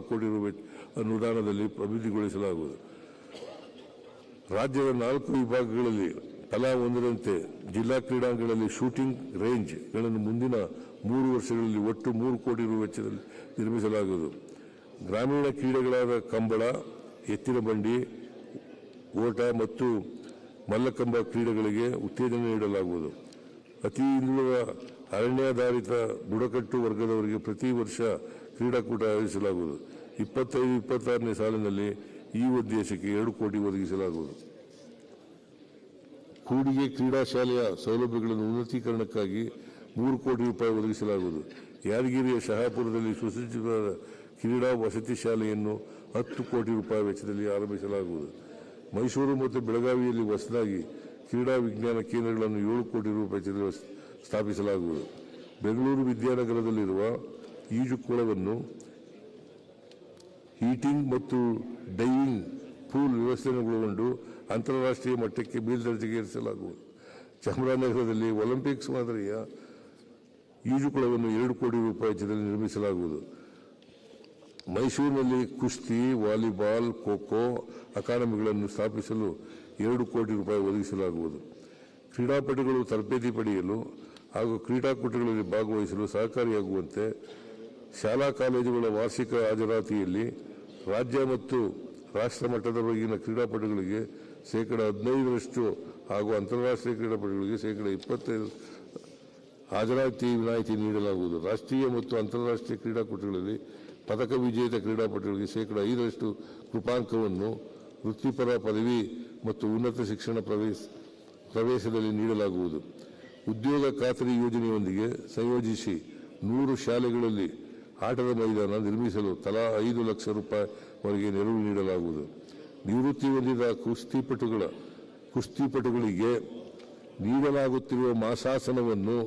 ಕೋಟಿ ರು ಅನುದಾನದಲ್ಲಿ ಅಭಿವೃದ್ಧಿಗೊಳಿಸಲಾಗುವುದು. ರಾಜ್ಯದ 4 ವಿಭಾಗಗಳಲ್ಲಿ ತಲಾ ಒಂದರಂತೆ ಜಿಲ್ಲಾ ಕ್ರೀಡಾಂಗಣಗಳಲ್ಲಿ ಶೂಟಿಂಗ್ ರೇಂಜ್ಗಳನ್ನು ಮುಂದಿನ 3 ವರ್ಷಗಳಲ್ಲಿ ಒಟ್ಟು 3 ಕೋಟಿ ರು ವೆಚ್ಚದಲ್ಲಿ ನಿರ್ಮಿಸಲಾಗುವುದು. ಗ್ರಾಮೀಣ ಕ್ರೀಡೆಗಳಾದ ಕಂಬಳ, ಎತ್ತಿನ ಬಂಡಿ, ಓಟ ಮತ್ತು ಮಲ್ಲಕಂಬ ಕ್ರೀಡೆಗಳಿಗೆ ಉತ್ತೇಜನ ನೀಡಲಾಗುವುದು. ಅತಿ ಹಿಂದುಳಿದ ಅರಣ್ಯಾಧಾರಿತ ಬುಡಕಟ್ಟು ವರ್ಗದವರಿಗೆ ಪ್ರತಿ ವರ್ಷ ಕ್ರೀಡಾಕೂಟ ಆಯೋಜಿಸಲಾಗುವುದು. 25-26ನೇ ಸಾಲಿನಲ್ಲಿ ಈ ಉದ್ದೇಶಕ್ಕೆ 2 ಕೋಟಿ ಒದಗಿಸಲಾಗುವುದು. ಕೂಡಿಗೆ ಕ್ರೀಡಾ ಶಾಲೆಯ ಸೌಲಭ್ಯಗಳನ್ನು ಉನ್ನತೀಕರಣಕ್ಕಾಗಿ 3 ಕೋಟಿ ರೂಪಾಯಿ ಒದಗಿಸಲಾಗುವುದು. ಯಾದಗಿರಿಯ ಶಹಾಪುರದಲ್ಲಿ ಸುಸಜ್ಜಿತವಾದ ಕ್ರೀಡಾ ವಸತಿ ಶಾಲೆಯನ್ನು 10 ಕೋಟಿ ರೂಪಾಯಿ ವೆಚ್ಚದಲ್ಲಿ ಆರಂಭಿಸಲಾಗುವುದು. ಮೈಸೂರು ಮತ್ತು ಬೆಳಗಾವಿಯಲ್ಲಿ ಹೊಸದಾಗಿ ಕ್ರೀಡಾ ವಿಜ್ಞಾನ ಕೇಂದ್ರಗಳನ್ನು 7 ಕೋಟಿ ರೂಪಾಯಿ ವೆಚ್ಚದಲ್ಲಿ ಸ್ಥಾಪಿಸಲಾಗುವುದು. ಬೆಂಗಳೂರು ವಿದ್ಯಾನಗರದಲ್ಲಿರುವ ಈಜುಕೊಳವನ್ನು ಹೀಟಿಂಗ್ ಮತ್ತು ಡೈವಿಂಗ್ ಪೂಲ್ ವ್ಯವಸ್ಥೆಗೊಳಗೊಂಡು ಅಂತಾರಾಷ್ಟ್ರೀಯ ಮಟ್ಟಕ್ಕೆ ಮೇಲ್ದರ್ಜೆಗೆ ಏರಿಸಲಾಗುವುದು. ಚಾಮರಾಜನಗರದಲ್ಲಿ ಒಲಿಂಪಿಕ್ಸ್ ಮಾದರಿಯ ಈಜುಕೊಳವನ್ನು 2 ಕೋಟಿ ರೂಪಾಯಿ ವೆಚ್ಚದಲ್ಲಿ ನಿರ್ಮಿಸಲಾಗುವುದು. ಮೈಸೂರಿನಲ್ಲಿ ಕುಸ್ತಿ, ವಾಲಿಬಾಲ್, ಖೋ-ಖೋ ಅಕಾಡೆಮಿಗಳನ್ನು ಸ್ಥಾಪಿಸಲು 2 ಕೋಟಿ ರೂಪಾಯಿ ಒದಗಿಸಲಾಗುವುದು. ಕ್ರೀಡಾಪಟುಗಳು ತರಬೇತಿ ಪಡೆಯಲು ಹಾಗೂ ಕ್ರೀಡಾಕೂಟಗಳಲ್ಲಿ ಭಾಗವಹಿಸಲು ಸಹಕಾರಿಯಾಗುವಂತೆ ಶಾಲಾ ಕಾಲೇಜುಗಳ ವಾರ್ಷಿಕ ಹಾಜರಾತಿಯಲ್ಲಿ ರಾಜ್ಯ ಮತ್ತು ರಾಷ್ಟ್ರ ಮಟ್ಟದವರೆಗಿನ ಕ್ರೀಡಾಪಟುಗಳಿಗೆ 15% ಹಾಗೂ ಅಂತಾರಾಷ್ಟ್ರೀಯ ಕ್ರೀಡಾಪಟುಗಳಿಗೆ 25% ಹಾಜರಾತಿ ವಿನಾಯಿತಿ ನೀಡಲಾಗುವುದು. ರಾಷ್ಟ್ರೀಯ ಮತ್ತು ಅಂತಾರಾಷ್ಟ್ರೀಯ ಕ್ರೀಡಾಕೂಟಗಳಲ್ಲಿ ಪದಕ ವಿಜೇತ ಕ್ರೀಡಾಪಟುಗಳಿಗೆ 5% ಕೃಪಾಂಕವನ್ನು ವೃತ್ತಿಪರ ಪದವಿ ಮತ್ತು ಉನ್ನತ ಶಿಕ್ಷಣ ಪ್ರವೇಶದಲ್ಲಿ ನೀಡಲಾಗುವುದು. ಉದ್ಯೋಗ ಖಾತರಿ ಯೋಜನೆಯೊಂದಿಗೆ ಸಂಯೋಜಿಸಿ 100 ಶಾಲೆಗಳಲ್ಲಿ ಆಟದ ಮೈದಾನ ನಿರ್ಮಿಸಲು ತಲಾ 5 ಲಕ್ಷ ರೂಪಾಯಿವರೆಗೆ ನೆರವು ನೀಡಲಾಗುವುದು. ನಿವೃತ್ತಿ ಹೊಂದಿದ ಕುಸ್ತಿಪಟುಗಳಿಗೆ ನೀಡಲಾಗುತ್ತಿರುವ ಮಾಸಾಸನವನ್ನು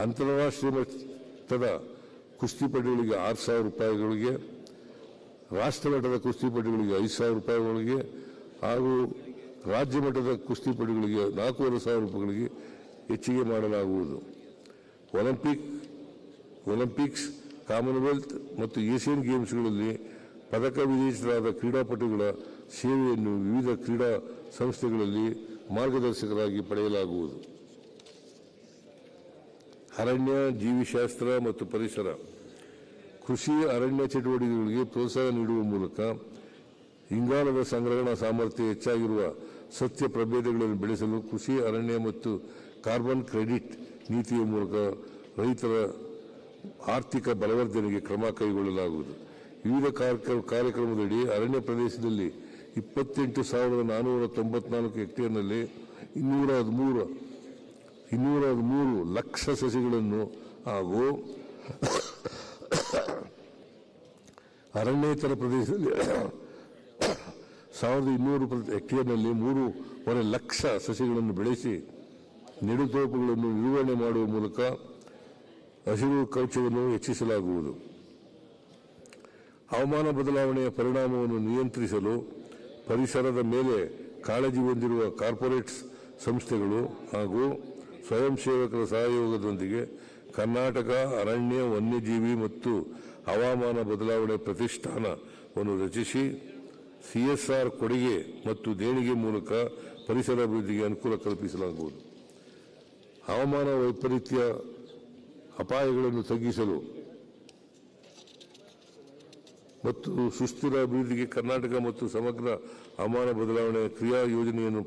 ಅಂತಾರಾಷ್ಟ್ರೀಯ ಮಟ್ಟದ ಕುಸ್ತಿಪಟುಗಳಿಗೆ 6,000 ರೂಪಾಯಿಗಳಿಗೆ, ರಾಷ್ಟ್ರ ಮಟ್ಟದ ಕುಸ್ತಿಪಟುಗಳಿಗೆ 5,000 ರೂಪಾಯಿಗಳಿಗೆ ಹಾಗೂ ರಾಜ್ಯ ಮಟ್ಟದ ಕುಸ್ತಿಪಟುಗಳಿಗೆ 4,500 ರೂಪಾಯಿಗಳಿಗೆ ಹೆಚ್ಚಿಗೆ ಮಾಡಲಾಗುವುದು. ಒಲಿಂಪಿಕ್ಸ್, ಕಾಮನ್ವೆಲ್ತ್ ಮತ್ತು ಏಷ್ಯನ್ ಗೇಮ್ಸ್ಗಳಲ್ಲಿ ಪದಕ ವಿಜೇತರಾದ ಕ್ರೀಡಾಪಟುಗಳ ಸೇವೆಯನ್ನು ವಿವಿಧ ಕ್ರೀಡಾ ಸಂಸ್ಥೆಗಳಲ್ಲಿ ಮಾರ್ಗದರ್ಶಕರಾಗಿ ಪಡೆಯಲಾಗುವುದು. ಅರಣ್ಯ, ಜೀವಿಶಾಸ್ತ್ರ ಮತ್ತು ಪರಿಸರ, ಕೃಷಿ ಅರಣ್ಯ ಚಟುವಟಿಕೆಗಳಿಗೆ ಪ್ರೋತ್ಸಾಹ ನೀಡುವ ಮೂಲಕ ಇಂಗಾಲದ ಸಂಗ್ರಹಣಾ ಸಾಮರ್ಥ್ಯ ಹೆಚ್ಚಾಗಿರುವ ಸಸ್ಯ ಪ್ರಭೇದಗಳನ್ನು ಬೆಳೆಸಲು ಕೃಷಿ ಅರಣ್ಯ ಮತ್ತು ಕಾರ್ಬನ್ ಕ್ರೆಡಿಟ್ ನೀತಿಯ ಮೂಲಕ ರೈತರ ಆರ್ಥಿಕ ಬಲವರ್ಧನೆಗೆ ಕ್ರಮ ಕೈಗೊಳ್ಳಲಾಗುವುದು. ವಿವಿಧ ಕಾರ್ಯಕ್ರಮದಡಿ ಅರಣ್ಯ ಪ್ರದೇಶದಲ್ಲಿ 28,494 ಹೆಕ್ಟೇರ್ನಲ್ಲಿ 213 ಲಕ್ಷ ಸಸಿಗಳನ್ನು ಹಾಗೂ ಅರಣ್ಯೇತರ ಪ್ರದೇಶದಲ್ಲಿ 1,200 ಹೆಕ್ಟೇರ್ನಲ್ಲಿ 3.5 ಲಕ್ಷ ಸಸಿಗಳನ್ನು ಬೆಳೆಸಿ ನೆಡುತೋಪುಗಳನ್ನು ನಿರ್ವಹಣೆ ಮಾಡುವ ಮೂಲಕ ಹಸಿರು ಕವಚವನ್ನು ಹೆಚ್ಚಿಸಲಾಗುವುದು. ಹವಾಮಾನ ಬದಲಾವಣೆಯ ಪರಿಣಾಮವನ್ನು ನಿಯಂತ್ರಿಸಲು ಪರಿಸರದ ಮೇಲೆ ಕಾಳಜಿ ಹೊಂದಿರುವ ಕಾರ್ಪೊರೇಟ್ ಸಂಸ್ಥೆಗಳು ಹಾಗೂ ಸ್ವಯಂ ಸೇವಕರ ಸಹಯೋಗದೊಂದಿಗೆ ಕರ್ನಾಟಕ ಅರಣ್ಯ, ವನ್ಯಜೀವಿ ಮತ್ತು ಹವಾಮಾನ ಬದಲಾವಣೆ ಪ್ರತಿಷ್ಠಾನವನ್ನು ರಚಿಸಿ CSR ಕೊಡುಗೆ ಮತ್ತು ದೇಣಿಗೆ ಮೂಲಕ ಪರಿಸರ ಅಭಿವೃದ್ಧಿಗೆ ಅನುಕೂಲ ಕಲ್ಪಿಸಲಾಗುವುದು. ಹವಾಮಾನ ವೈಪರೀತ್ಯ ಅಪಾಯಗಳನ್ನು ತಗ್ಗಿಸಲು ಮತ್ತು ಸುಸ್ಥಿರ ಅಭಿವೃದ್ಧಿಗೆ ಕರ್ನಾಟಕ ಮತ್ತು ಸಮಗ್ರ ಹವಾಮಾನ ಬದಲಾವಣೆ ಕ್ರಿಯಾ ಯೋಜನೆಯನ್ನು